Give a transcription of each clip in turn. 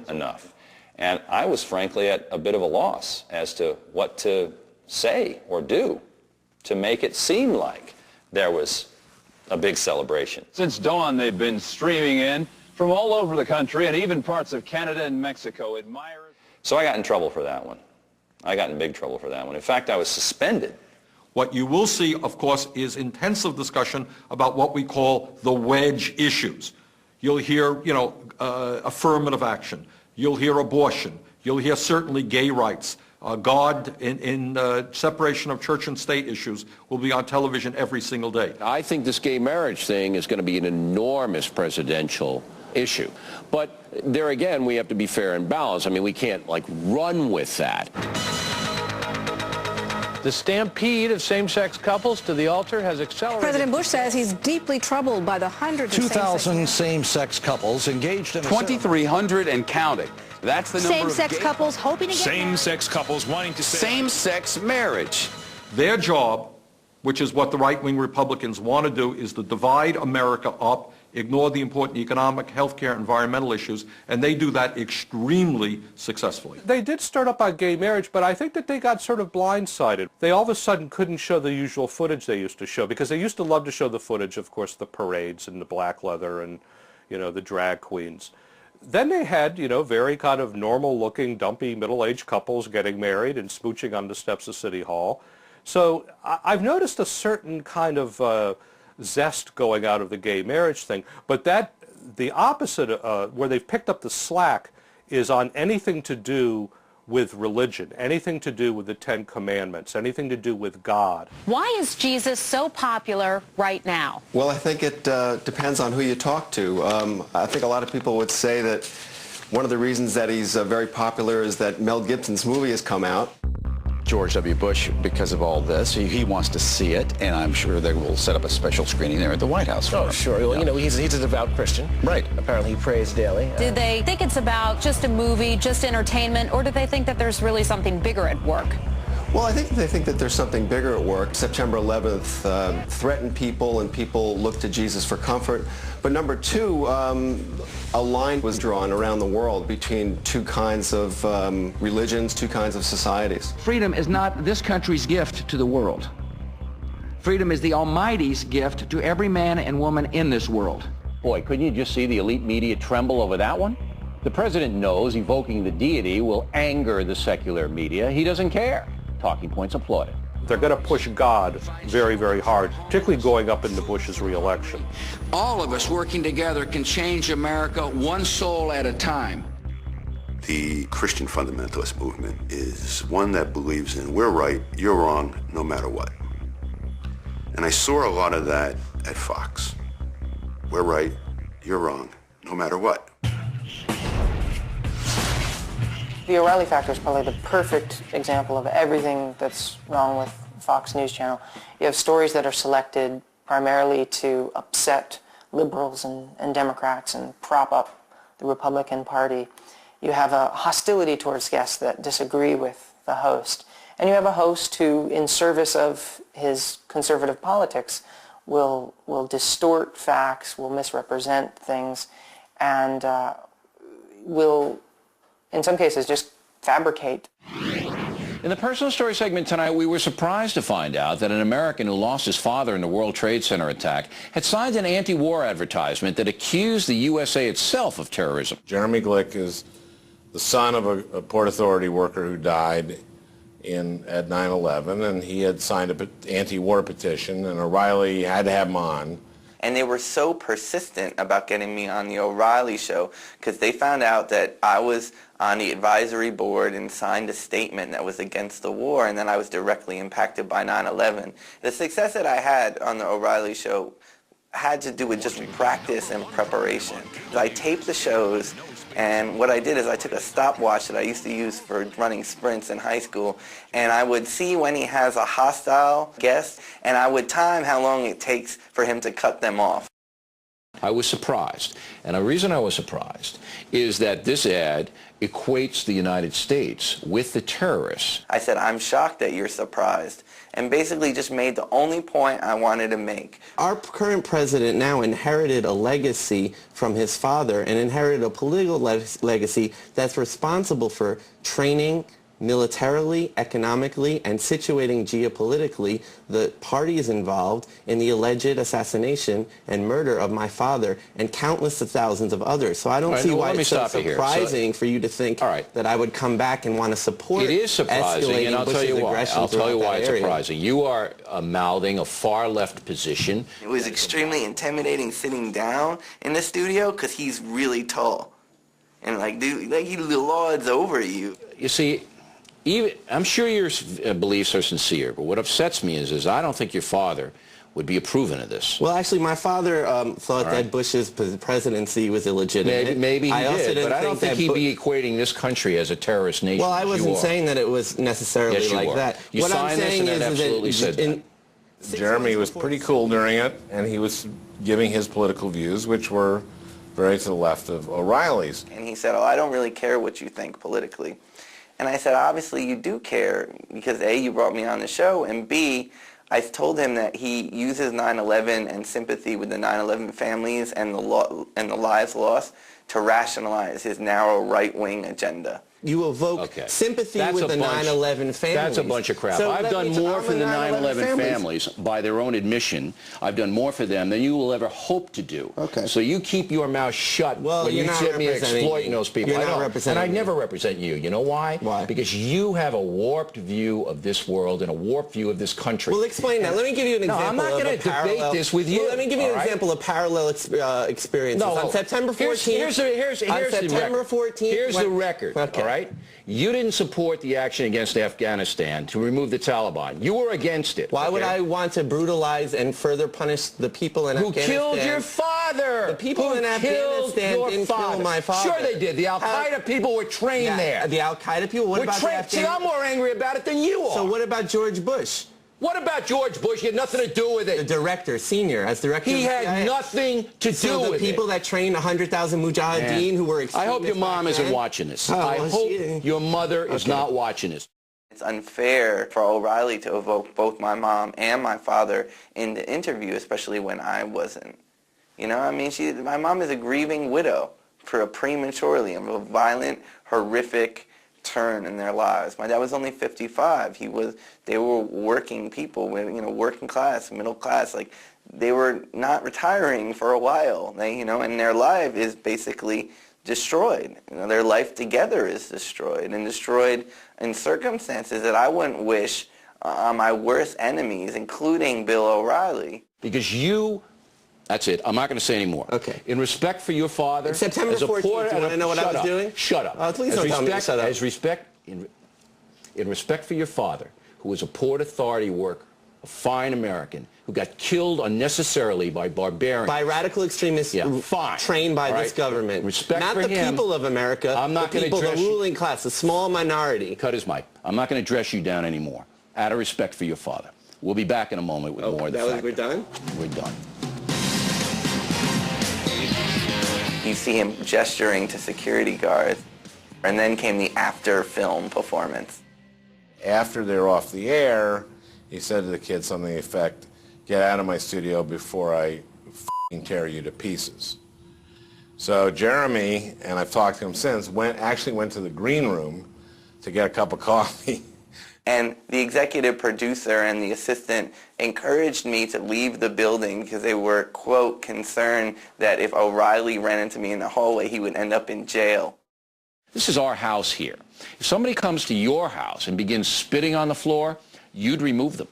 enough. And I was frankly at a bit of a loss as to what to say or do to make it seem like there was a big celebration. Since dawn, they've been streaming in from all over the country and even parts of Canada and Mexico. Admirers. So I got in trouble for that one. I got in big trouble for that one. In fact, I was suspended. What you will see, of course, is intensive discussion about what we call the wedge issues. You'll hear, affirmative action. You'll hear abortion. You'll hear certainly gay rights. God in separation of church and state issues will be on television every single day. I think this gay marriage thing is going to be an enormous presidential issue. But there again, we have to be fair and balanced. I mean, we can't, run with that. The stampede of same-sex couples to the altar has accelerated. President Bush says he's deeply troubled by the hundreds of 2,000 same-sex couples engaged in 2,300 and counting. That's the number of same-sex couples hoping to get same-sex couples wanting to same-sex marriage. Their job, which is what the right-wing Republicans want to do, is to divide America up, ignore the important economic, healthcare, environmental issues, and they do that extremely successfully. They did start up on gay marriage, but I think that they got sort of blindsided. They all of a sudden couldn't show the usual footage they used to show, because they used to love to show the footage, of course, the parades and the black leather and, the drag queens. Then they had, very kind of normal-looking, dumpy, middle-aged couples getting married and smooching on the steps of City Hall. So I've noticed a certain kind of zest going out of the gay marriage thing, but the opposite, where they've picked up the slack, is on anything to do with religion, anything to do with the Ten Commandments, anything to do with God. Why is Jesus so popular right now? Well, I think it depends on who you talk to. I think a lot of people would say that one of the reasons that he's very popular is that Mel Gibson's movie has come out. George W. Bush, because of all this, he wants to see it, and I'm sure they will set up a special screening there at the White House. Oh, sure. Well, he's a devout Christian. Right. Apparently he prays daily. Do they think it's about just a movie, just entertainment, or do they think that there's really something bigger at work? Well, I think they think that there's something bigger at work. September 11th threatened people, and people looked to Jesus for comfort. But number two, a line was drawn around the world between two kinds of religions, two kinds of societies. Freedom is not this country's gift to the world. Freedom is the Almighty's gift to every man and woman in this world. Boy, couldn't you just see the elite media tremble over that one? The president knows evoking the deity will anger the secular media. He doesn't care. Talking points applauded. They're going to push God very, very hard, particularly going up into Bush's re-election. All of us working together can change America one soul at a time. The Christian fundamentalist movement is one that believes in we're right, you're wrong, no matter what. And I saw a lot of that at Fox. We're right, you're wrong, no matter what. The O'Reilly Factor is probably the perfect example of everything that's wrong with Fox News Channel. You have stories that are selected primarily to upset liberals and Democrats and prop up the Republican Party. You have a hostility towards guests that disagree with the host. And you have a host who, in service of his conservative politics, will distort facts, will misrepresent things, and will, in some cases, just fabricate. In the personal story segment tonight, we were surprised to find out that an American who lost his father in the World Trade Center attack had signed an anti-war advertisement that accused the USA itself of terrorism. Jeremy Glick is the son of a Port Authority worker who died at 9/11, and he had signed an anti-war petition, and O'Reilly had to have him on. And they were so persistent about getting me on the O'Reilly show because they found out that I was on the advisory board and signed a statement that was against the war, and then I was directly impacted by 9/11. The success that I had on the O'Reilly show had to do with just practice and preparation. I taped the shows, and what I did is I took a stopwatch that I used to use for running sprints in high school, and I would see when he has a hostile guest, and I would time how long it takes for him to cut them off. I was surprised. And the reason I was surprised is that this ad equates the United States with the terrorists. I said, I'm shocked that you're surprised, and basically just made the only point I wanted to make. Our current president now inherited a legacy from his father and inherited a political legacy that's responsible for training militarily, economically, and situating geopolitically the parties involved in the alleged assassination and murder of my father and countless of thousands of others. So I don't see why it's so surprising for you to think that I would come back and want to support it is surprising, and I'll tell you why. I'll tell you why it's surprising. You are mouthing a far-left position. It was extremely intimidating sitting down in the studio because he's really tall. And like, dude, like he lords over you. You see, I'm sure your beliefs are sincere, but what upsets me is I don't think your father would be approving of this. Well, actually, my father thought that Bush's presidency was illegitimate. Maybe he did, but I don't think he'd be equating this country as a terrorist nation. Well, I wasn't saying that it was necessarily like that. You signed this and it absolutely said that. Jeremy was pretty cool during it, and he was giving his political views, which were very to the left of O'Reilly's. And he said, oh, I don't really care what you think politically. And I said, obviously you do care, because A, you brought me on the show, and B, I told him that he uses 9/11 and sympathy with the 9/11 families and the lives lost to rationalize his narrow right-wing agenda. You evoke sympathy with the 9/11 families. That's a bunch of crap. So I've done more for the 9/11 families, by their own admission. I've done more for them than you will ever hope to do. Okay. So you keep your mouth shut when you sit me exploiting those people. You're not representing and I never represent you. You know why? Why? Because you have a warped view of this world and a warped view of this country. Well, explain that. Let me give you an example. I'm not going to debate this with you. Well, let me give you an example of parallel experiences. No, on September 14th. Here's the record. Okay. All right. You didn't support the action against Afghanistan to remove the Taliban. You were against it. Why would I want to brutalize and further punish the people in Afghanistan? Who killed your father? The people in Afghanistan didn't kill my father. Sure they did. The Al-Qaeda people were trained there. The Al-Qaeda people? What about the Afghanistan? See, I'm more angry about it than you are. So what about George Bush? What about George Bush? He had nothing to do with it. The director, senior, as director. He had nothing to do with it. So the people that trained 100,000 mujahideen who were I hope your mom isn't watching this. I hope your mother is not watching this. It's unfair for O'Reilly to evoke both my mom and my father in the interview, especially when I wasn't. You know, I mean, my mom is a grieving widow for a prematurely, a violent, horrific turn in their lives. My dad was only 55. They were working people, working class, middle class. Like, they were not retiring for a while. And their life is basically destroyed. Their life together is destroyed, and destroyed in circumstances that I wouldn't wish on my worst enemies, including Bill O'Reilly. Because that's it. I'm not going to say any more. Okay. In respect for your father, September 14th, do you want to know what I was doing? Shut up. Please don't tell me to shut up. In respect for your father, who was a Port Authority worker, a fine American, who got killed unnecessarily by barbarians. By radical extremists trained by this government. Respect not for the him, people of America, I'm not going to the ruling class, the small minority. Cut his mic. I'm not going to dress you down anymore, out of respect for your father. We'll be back in a moment with more of the fact. We're done? We're done. You see him gesturing to security guards, and then came the after-film performance. After they're off the air, he said to the kid something to the effect, "Get out of my studio before I f***ing tear you to pieces." So Jeremy, and I've talked to him since, actually went to the green room to get a cup of coffee. And the executive producer and the assistant encouraged me to leave the building because they were, quote, concerned that if O'Reilly ran into me in the hallway, he would end up in jail. This is our house here. If somebody comes to your house and begins spitting on the floor, you'd remove them.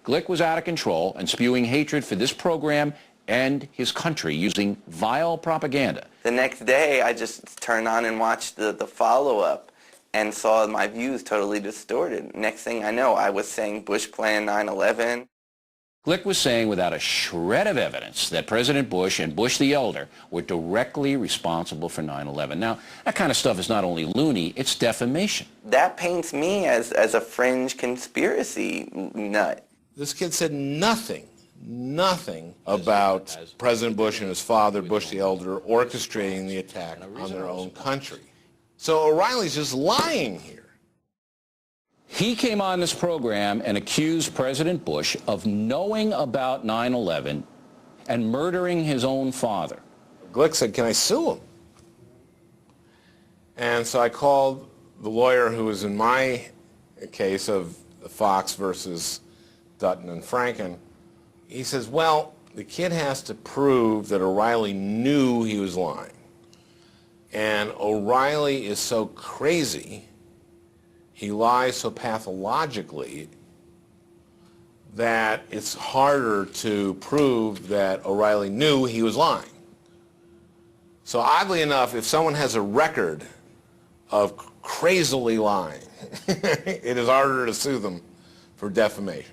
Glick was out of control and spewing hatred for this program and his country using vile propaganda. The next day, I just turned on and watched the follow-up and saw my views totally distorted. Next thing I know, I was saying Bush planned 9/11. Glick was saying without a shred of evidence that President Bush and Bush the elder were directly responsible for 9/11. Now, that kind of stuff is not only loony, it's defamation. That paints me as a fringe conspiracy nut. This kid said nothing nothing about President Bush and his father, Bush the Elder, orchestrating the attack on their own country. So O'Reilly's just lying here. He came on this program and accused President Bush of knowing about 9/11 and murdering his own father. Glick said, can I sue him? And so I called the lawyer who was in my case of Fox versus Dutton and Franken. He says, well, the kid has to prove that O'Reilly knew he was lying. And O'Reilly is so crazy, he lies so pathologically, that it's harder to prove that O'Reilly knew he was lying. So oddly enough, if someone has a record of crazily lying, it is harder to sue them for defamation.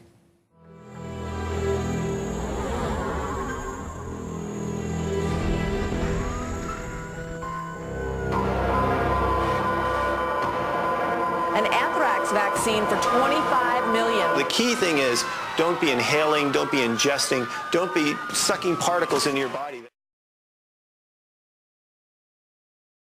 An anthrax vaccine for $25 million. The key thing is don't be inhaling, don't be ingesting, don't be sucking particles into your body.